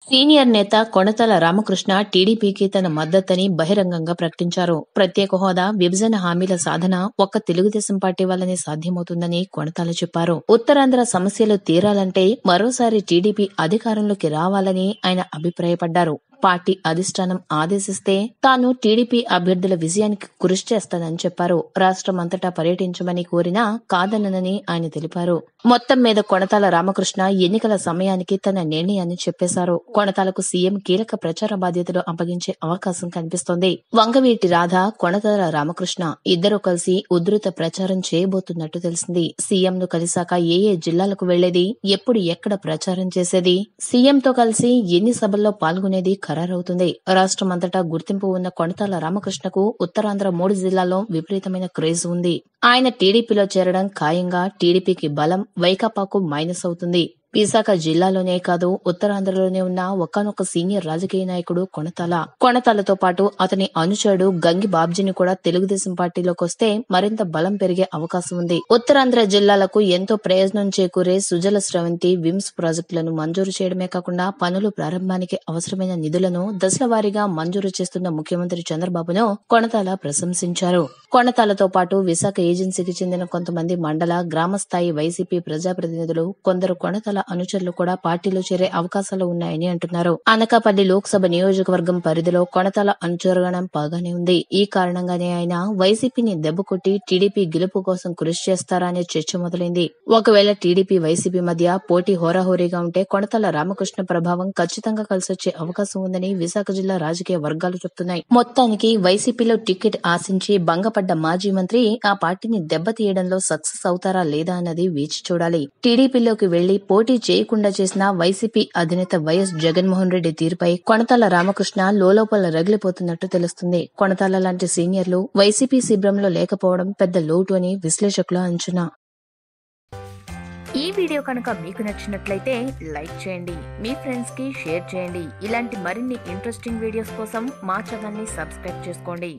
Senior నేత కొణతల రామకృష్ణ టీడీపీకి తన మద్దతని బహిరంగంగా ప్రకటించారు. ప్రత్యేక హోదా, విభజన హామీల సాధన ఒక్క తెలుగుదేశం పార్టీ వల్లనే సాధ్యమవుతుందని కొణతాల చెప్పారు. ఉత్తరాంధ్ర సమస్యలు తీరాలంటే మరోసారి టీడీపీ అధికారంలోకి రావాలని ఆయన అభిప్రాయపడ్డారు. పార్టీ అధిష్టానం ఆదేశిస్తే తాను టీడీపీ అభ్యర్థుల విజయానికి కృషి చేస్తానని చెప్పారు. రాష్ట్రమంతటా పర్యటించమని కోరినా కాదనని ఆయన తెలిపారు. మొత్తం మీద కొణతాల రామకృష్ణ ఎన్నికల సమయానికి తన నిర్ణయాన్ని చెప్పేశారు. కొణతాలకు సీఎం కీలక ప్రచార బాధ్యతలు అప్పగించే అవకాశం కనిపిస్తోంది. వంగవీటి రాధ, కొణతాల రామకృష్ణ ఇద్దరూ కలిసి ఉధృత ప్రచారం చేయబోతున్నట్టు తెలిసింది. సీఎంను కలిశాక ఏ జిల్లాలకు వెళ్లేది, ఎప్పుడు ఎక్కడ ప్రచారం చేసేది, సీఎంతో కలిసి ఎన్ని సభల్లో పాల్గొనేది ఖరారవుతుంది. రాష్ట్రమంతటా గుర్తింపు ఉన్న కొణతాల రామకృష్ణకు ఉత్తరాంధ్ర 3 జిల్లాల్లో విపరీతమైన క్రేజ్ ఉంది. ఆయన టీడీపీలో చేరడం ఖాయంగా టీడీపీకి బలం, వైకాపాకు మైనస్ అవుతుంది. విశాఖ జిల్లాలోనే కాదు, ఉత్తరాంధ్రలోనే ఉన్న ఒకానొక సీనియర్ రాజకీయ నాయకుడు కొణతాలతో పాటు అతని అనుచరుడు గంగి బాబ్జీని కూడా తెలుగుదేశం పార్టీలోకి వస్తే మరింత బలం పెరిగే అవకాశం ఉంది. ఉత్తరాంధ్ర జిల్లాలకు ఎంతో ప్రయోజనం చేకూరే సుజల స్రవంతి, విమ్స్ ప్రాజెక్టులను మంజూరు చేయడమే కాకుండా పనులు ప్రారంభానికి అవసరమైన నిధులను దశల వారీగా మంజూరు చేస్తున్న ముఖ్యమంత్రి చంద్రబాబును కొణతాల ప్రశంసించారు. కొణతాలతో పాటు విశాఖ ఏజెన్సీకి చెందిన కొంతమంది మండల, గ్రామ స్థాయి వైసీపీ ప్రజాప్రతినిధులు, కొందరు కొణతాల అనుచరులు కూడా పార్టీలో చేరే అవకాశాలు ఉన్నాయని అంటున్నారు. అనకాపల్లి లోక్సభ నియోజకవర్గం పరిధిలో కొణతాల అనుచరగణం బాగానే ఉంది. ఈ కారణంగానే ఆయన వైసీపీని దెబ్బకొట్టి టీడీపీ గెలుపు కోసం కృషి చేస్తారా అనే చర్చ మొదలైంది. ఒకవేళ టీడీపీ, వైసీపీ మధ్య పోటీ హోరాహోరీగా ఉంటే కొణతాల రామకృష్ణ ప్రభావం ఖచ్చితంగా కలిసొచ్చే అవకాశం ఉందని విశాఖ జిల్లా రాజకీయ వర్గాలు చెబుతున్నాయి. మొత్తానికి వైసీపీలో టికెట్ ఆశించి భంగపడ్డ మాజీ మంత్రి ఆ పార్టీని దెబ్బతీయడంలో సక్సెస్ అవుతారా లేదా అన్నది వేచి చూడాలి. టీడీపీలోకి వెళ్లి పోటీ చేయకుండా చేసిన వైసీపీ అధినేత వైఎస్ జగన్మోహన్ రెడ్డి తీరుపై కొణతాల రామకృష్ణ లోలోపల రగిలిపోతున్నట్టు తెలుస్తుంది. కొణతాల లాంటి సీనియర్లు వైసీపీ శిబిరంలో లేకపోవడం పెద్ద లోటు అని విశ్లేషకుల అంచనా. ఈ వీడియో కనుక మీకు నచ్చినట్లయితే లైక్ చేయండి, మీ ఫ్రెండ్స్ కి షేర్ చేయండి. ఇలాంటి మరిన్ని ఇంట్రెస్టింగ్ వీడియోస్ కోసం మా ఛానల్ ని సబ్స్క్రైబ్ చేసుకోండి.